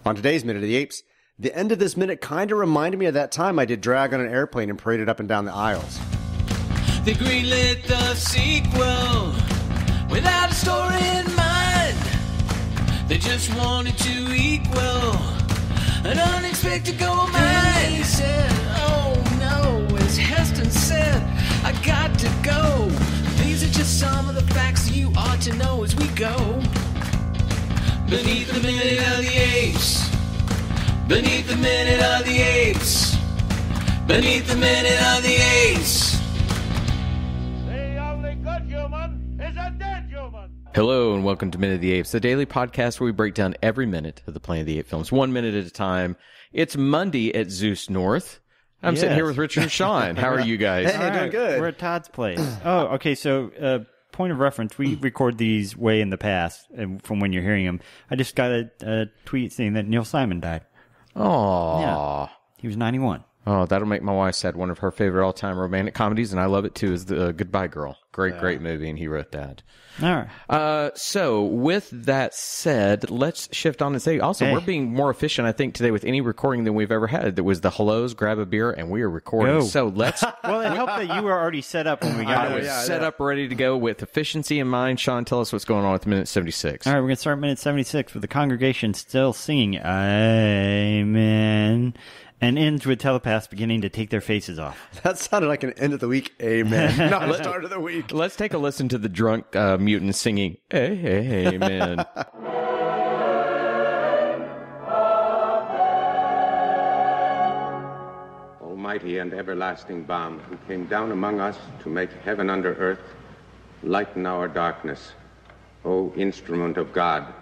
On today's Minute of the Apes, the end of this minute kind of reminded me of that time I did drag on an airplane and paraded up and down the aisles. They greenlit the sequel without a story in mind. They just wanted to equal an unexpected gold mine. He said, oh no, as Heston said, I got to go. These are just some of the facts you ought to know as we go. Beneath the Minute of the Apes. Beneath the Minute of the Apes. Beneath the Minute of the Apes. The only good human is a dead human. Hello and welcome to Minute of the Apes, the daily podcast where we break down every minute of the Planet of the Apes films, 1 minute at a time. It's Monday at Zeus North. I'm sitting here with Richard and Sean. How are you guys? Hey, doing good. We're at Todd's place. Oh, okay. So, point of reference, we record these way in the past from when you're hearing them. I just got a tweet saying that Neil Simon died. Aww. Yeah. He was 91. Oh, that'll make my wife sad. One of her favorite all-time romantic comedies, and I love it too, is the Goodbye Girl. Great movie, and he wrote that. All right. So, with that said, let's shift on and say, also, we're being more efficient, I think, today with any recording than we've ever had. There was the hellos, grab a beer, and we are recording. Go. So, let's... Well, it helped that you were already set up when we got I was here. set up, ready to go with efficiency in mind. Sean, tell us what's going on with Minute 76. All right, we're going to start Minute 76 with the congregation still singing Amen, and ends with telepaths beginning to take their faces off. That sounded like an end of the week amen, not a start of the week. Let's take a listen to the drunk mutants singing Amen. Almighty and everlasting balm, who came down among us to make heaven under earth, lighten our darkness. O instrument of God,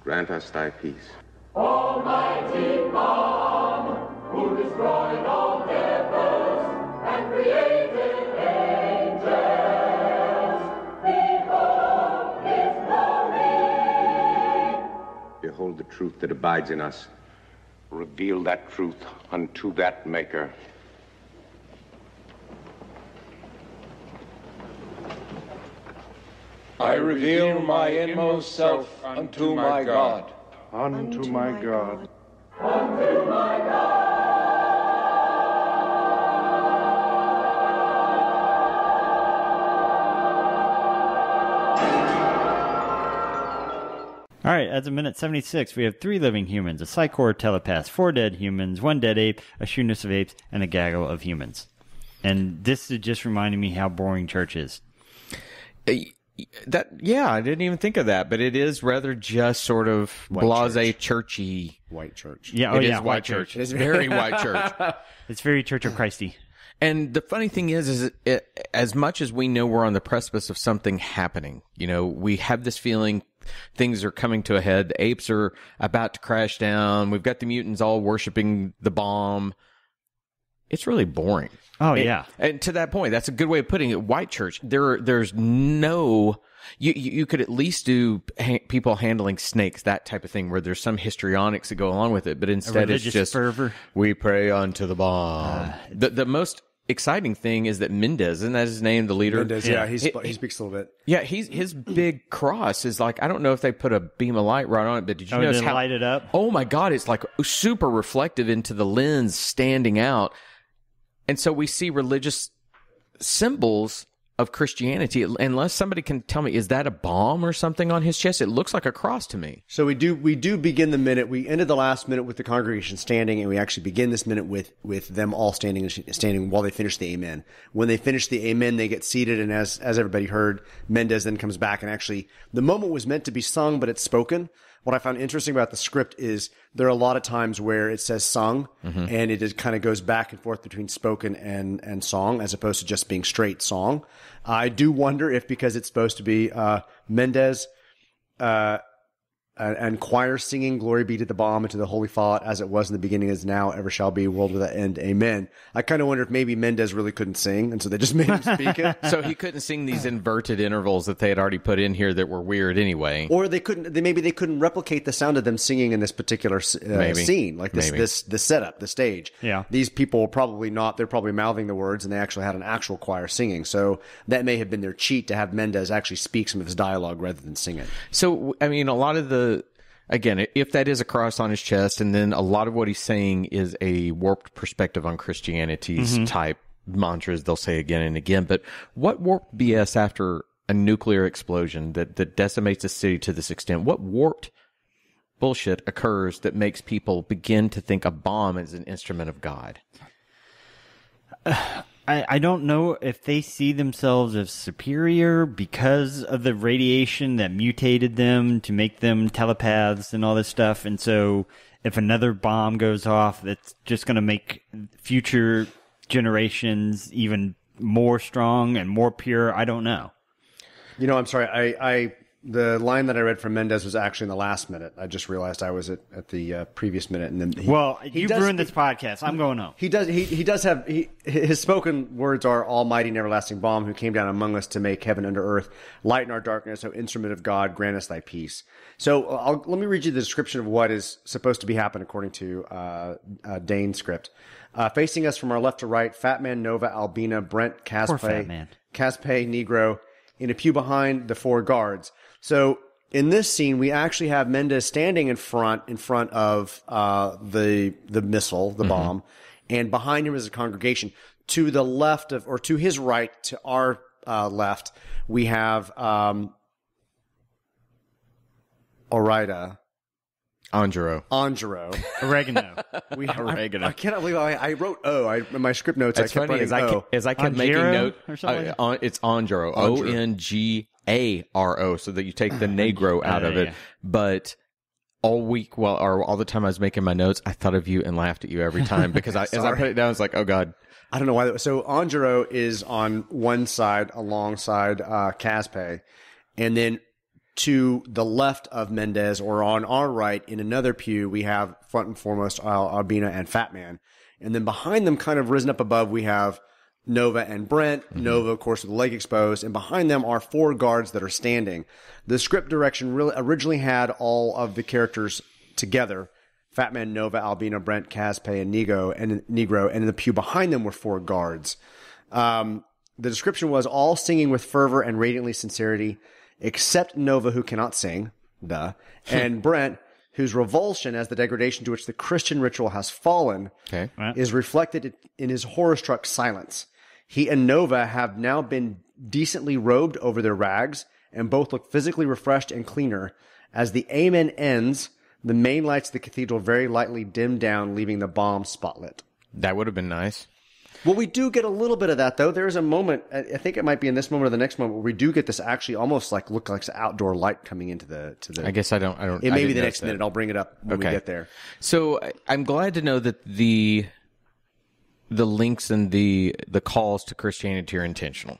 grant us thy peace. Almighty balm, who destroyed all devils and created angels, behold his glory. Behold the truth that abides in us. Reveal that truth unto that maker. I reveal my inmost self unto my God. Unto my God. Unto my God. All right, as of Minute 76, we have 3 living humans, a psychor telepath, 4 dead humans, 1 dead ape, a shoeness of apes, and a gaggle of humans. And this is just reminding me how boring church is. I didn't even think of that, but it is rather just sort of blasé churchy. White church. Yeah, It is white church. It's very white church. It's very Church of Christy. And the funny thing is as much as we know we're on the precipice of something happening, you know, we have this feeling things are coming to a head. The apes are about to crash down. We've got the mutants all worshiping the bomb. It's really boring. Oh, yeah. And to that point, that's a good way of putting it. White church, there's no... You could at least do people handling snakes, that type of thing, where there's some histrionics that go along with it, but instead it's just fervor. We pray unto the bomb. The most exciting thing is that Mendez, isn't that his name, the leader? Mendez, yeah, he speaks a little bit. Yeah, his big cross is like, I don't know if they put a beam of light right on it, but did you notice how light it up? Oh my God, it's like super reflective into the lens standing out. And so we see religious symbols of Christianity, unless somebody can tell me, is that a bomb or something on his chest? It looks like a cross to me. So we do begin the minute. We ended the last minute with the congregation standing, and we actually begin this minute with them all standing while they finish the amen. When they finish the amen, they get seated, and as everybody heard, Mendez then comes back, and actually the moment was meant to be sung, but it's spoken. What I found interesting about the script is there are a lot of times where it says sung, and it just kind of goes back and forth between spoken and song, as opposed to just being straight song. I do wonder if, because it's supposed to be Mendez and choir singing "Glory be to the bomb and to the holy thought, as it was in the beginning, is now, ever shall be, world without end, amen." I kind of wonder if maybe Mendez really couldn't sing, and so they just made him speak it. So he couldn't sing these inverted intervals that they had already put in here that were weird anyway. Or maybe they couldn't replicate the sound of them singing in this particular scene, like this setup, the stage. Yeah. These people were probably not, they're probably mouthing the words, and they actually had an actual choir singing. So that may have been their cheat, to have Mendez actually speak some of his dialogue rather than sing it. So, I mean, a lot of the again, if that is a cross on his chest, and then a lot of what he's saying is a warped perspective on Christianity's type mantras they'll say again and again. But what warped BS after a nuclear explosion that decimates a city to this extent? What warped bullshit occurs that makes people begin to think a bomb is an instrument of God? I don't know if they see themselves as superior because of the radiation that mutated them to make them telepaths and all this stuff. And so if another bomb goes off, that's just going to make future generations even more strong and more pure. I don't know. You know, I'm sorry. The line that I read from Mendez was actually in the last minute. I just realized I was at the previous minute, and then you've ruined this podcast. I'm going home. He does have his spoken words are Almighty and everlasting bomb who came down among us to make heaven under earth, lighten our darkness, O instrument of God, grant us thy peace. So let me read you the description of what is supposed to be happening according to Dane's script. Facing us from our left to right, Fat Man, Nova, Albina, Brent, Caspe, Negro, in a pew behind the 4 guards. So in this scene, we actually have Mendez standing in front of the missile, the bomb, and behind him is a congregation. To the left of, or to his right, to our left, we have Orida. Angelo. Oregano. I cannot believe I wrote in my script notes. It's funny as I kept making note. It's Angelo. Ongaro, so that you take the negro out of it. But all week, all the time I was making my notes, I thought of you and laughed at you every time because as I put it down, it's like, oh God. I don't know why. So Angelo is on one side alongside Caspe, and then to the left of Mendez, or on our right in another pew, we have front and foremost Albina and Fat Man. And then behind them, kind of risen up above, we have Nova and Brent. Nova, of course, with the leg exposed. And behind them are 4 guards that are standing. The script direction originally had all of the characters together. Fat Man, Nova, Albina, Brent, Caspe, and Negro. And in the pew behind them were 4 guards. The description was all singing with fervor and radiantly sincerity, except Nova, who cannot sing, and Brent, whose revulsion as the degradation to which the Christian ritual has fallen is reflected in his horror-struck silence. He and Nova have now been decently robed over their rags, and both look physically refreshed and cleaner. As the Amen ends, the main lights of the cathedral very lightly dim down, leaving the bomb spotlit. That would have been nice. Well, we do get a little bit of that, though. There's a moment, I think it might be in this moment or the next moment, where we do get this actually almost look like an outdoor light coming into the. I guess I don't. It may be the next minute. I'll bring it up when we get there. So I'm glad to know that the links and the calls to Christianity are intentional.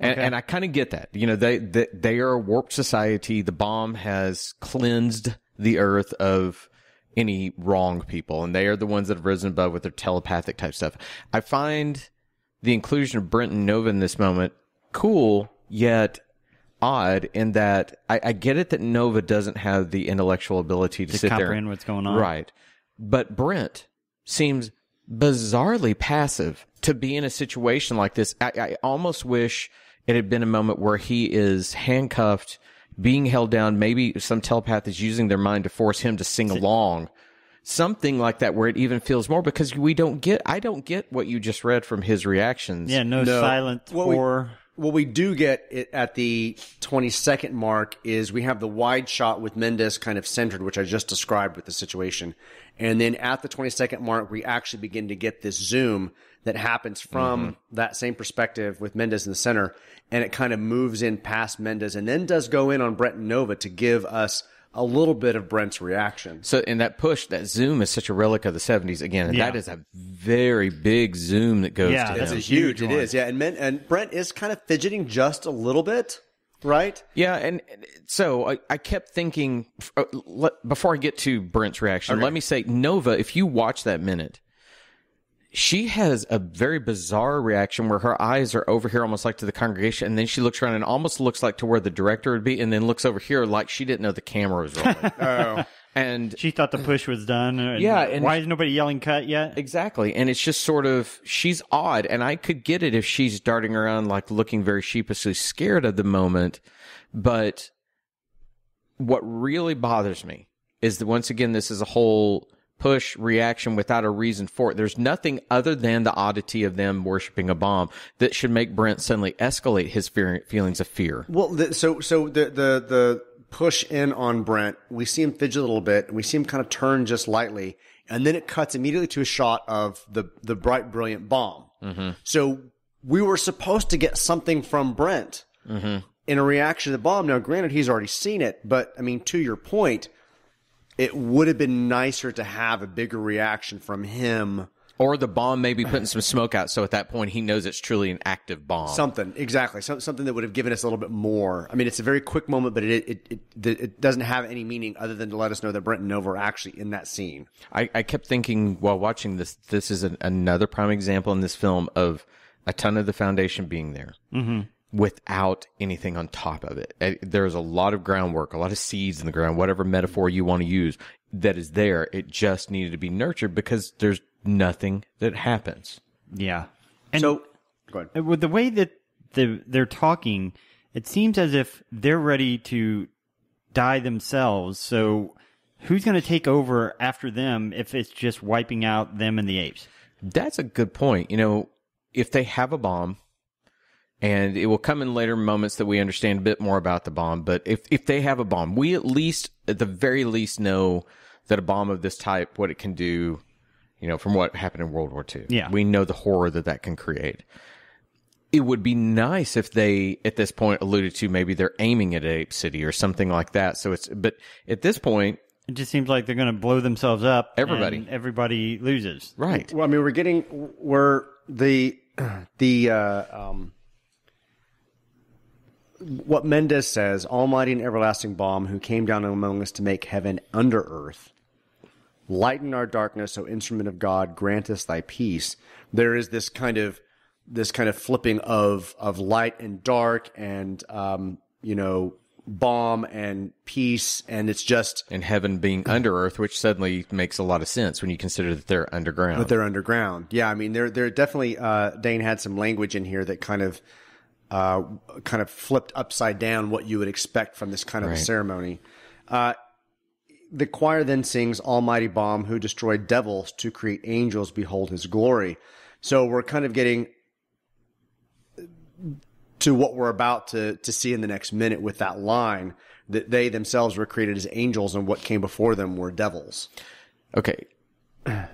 And I kind of get that. You know, they are a warped society. The bomb has cleansed the earth of any wrong people, and they are the ones that have risen above with their telepathic type stuff. I find the inclusion of Brent and Nova in this moment cool, yet odd in that I get it that Nova doesn't have the intellectual ability to sit there and comprehend what's going on. Right. But Brent seems bizarrely passive to be in a situation like this. I almost wish it had been a moment where he is handcuffed, being held down, maybe some telepath is using their mind to force him to sing along. Something like that where it even feels more, because I don't get what you just read from his reactions. Yeah, no. Silent or... What we do get at the 20-second mark is we have the wide shot with Mendez kind of centered, which I just described with the situation. And then at the 20-second mark, we actually begin to get this zoom that happens from that same perspective with Mendez in the center. And it kind of moves in past Mendez and then does go in on Brent and Nova to give us a little bit of Brent's reaction. So in that push, that zoom is such a relic of the 70s again. And that is a very big zoom that goes to him. That's a huge one. It is, yeah. And Brent is kind of fidgeting just a little bit, right? Yeah, and so I kept thinking, before I get to Brent's reaction, let me say, Nova, if you watch that minute, she has a very bizarre reaction where her eyes are over here almost like to the congregation, and then she looks around and almost looks like to where the director would be, and then looks over here like she didn't know the camera was rolling. And she thought the push was done. And why is nobody yelling cut yet? Exactly. And it's just sort of, she's odd, and I could get it if she's darting around like looking very sheepishly scared of the moment. But what really bothers me is that once again, this is a whole push reaction without a reason for it. There's nothing other than the oddity of them worshiping a bomb that should make Brent suddenly escalate his feelings of fear. Well, the push in on Brent, we see him fidget a little bit, and we see him kind of turn just lightly, and then it cuts immediately to a shot of the bright, brilliant bomb. Mm-hmm. So we were supposed to get something from Brent in a reaction to the bomb. Now, granted, he's already seen it, but I mean, to your point, it would have been nicer to have a bigger reaction from him. Or the bomb maybe putting some smoke out, so at that point he knows it's truly an active bomb. Something, exactly. Something that would have given us a little bit more. I mean, it's a very quick moment, but it doesn't have any meaning other than to let us know that Brent and Nova are actually in that scene. I kept thinking while watching this is another prime example in this film of a ton of the foundation being there without anything on top of it. There's a lot of groundwork, a lot of seeds in the ground, whatever metaphor you want to use, that is there. It just needed to be nurtured because there's nothing that happens. Yeah. And so, go ahead. With the way that they're talking, it seems as if they're ready to die themselves. So who's going to take over after them if it's just wiping out them and the apes? That's a good point. You know, if they have a bomb, and it will come in later moments that we understand a bit more about the bomb, but if they have a bomb, we at the very least know that a bomb of this type, what it can do, you know, from what happened in World War II. Yeah. We know the horror that can create. It would be nice if they, at this point, alluded to maybe they're aiming at Ape City or something like that. But at this point, it just seems like they're going to blow themselves up. Everybody loses. Right. Well, I mean, what Mendez says, Almighty and everlasting bomb, who came down among us to make heaven under earth, lighten our darkness, O instrument of God, grant us thy peace. There is this kind of flipping of light and dark and, bomb and peace. And it's just. And heaven being under earth, which suddenly makes a lot of sense when you consider that they're underground. But they're underground. Yeah. I mean, they're definitely, Dane had some language in here that kind of flipped upside down what you would expect from this kind of a ceremony. The choir then sings, Almighty bomb, who destroyed devils to create angels, behold his glory. So we're kind of getting to what we're about to see in the next minute with that line, that they themselves were created as angels and what came before them were devils. Okay.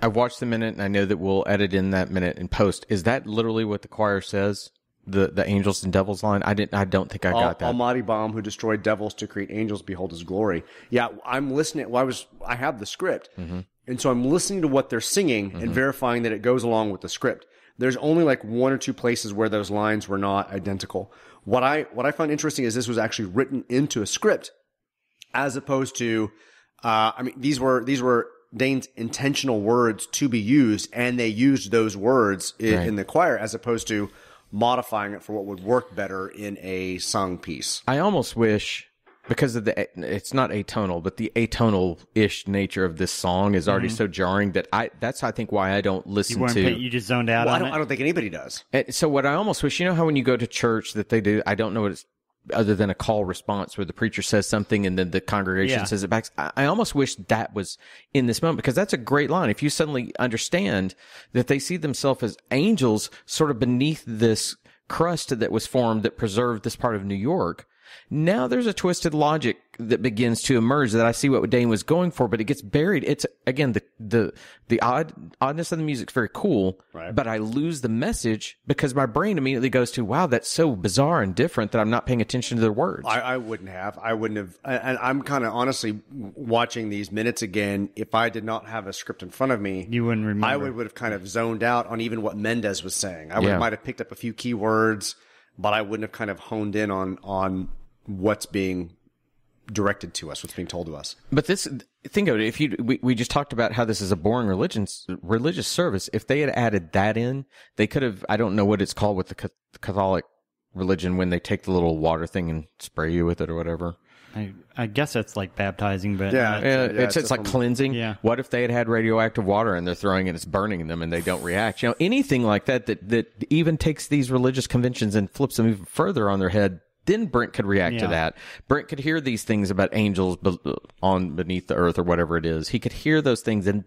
I watched the minute and I know that we'll edit in that minute in post. Is that literally what the choir says? The angels and devils line? I don't think I got that. Almighty bomb, who destroyed devils to create angels, behold his glory. Yeah, I'm listening. I have the script, and so I'm listening to what they're singing and verifying that it goes along with the script. There's only like one or two places where those lines were not identical. What I find interesting is this was actually written into a script, as opposed to, these were Dane's intentional words to be used, and they used those words in the choir, as opposed to modifying it for what would work better in a sung piece. I almost wish, because of it's not atonal, but the atonal-ish nature of this song is already so jarring that that's I think why I don't listen to. You just zoned out on it? I don't think anybody does. So what I almost wish, you know how when you go to church that they do, I don't know what it's other than a call response where the preacher says something and then the congregation says it back. I almost wish that was in this moment, because that's a great line. If you suddenly understand that they see themselves as angels sort of beneath this crust that was formed that preserved this part of New York, now there's a twisted logic that begins to emerge that I see what Dane was going for, but it gets buried. It's, again, the oddness of the music's very cool, but I lose the message because my brain immediately goes to, wow, that's so bizarre and different that I'm not paying attention to their words. I wouldn't have. And I'm kind of honestly watching these minutes again. If I did not have a script in front of me, you wouldn't remember. I would have kind of zoned out on even what Mendez was saying. I might have picked up a few key words, but I wouldn't have kind of honed in on what's being directed to us, what's being told to us. But think of it. We just talked about how this is a boring religious service. If they had added that in, they could have, I don't know what it's called with the Catholic religion when they take the little water thing and spray you with it or whatever. I guess that's like baptizing, but it's like cleansing. Yeah. What if they had radioactive water and they're throwing it and it's burning them and they don't react? You know, anything like that even takes these religious conventions and flips them even further on their head. then Brent could react to that. Brent could hear these things about angels on beneath the earth or whatever it is. He could hear those things, and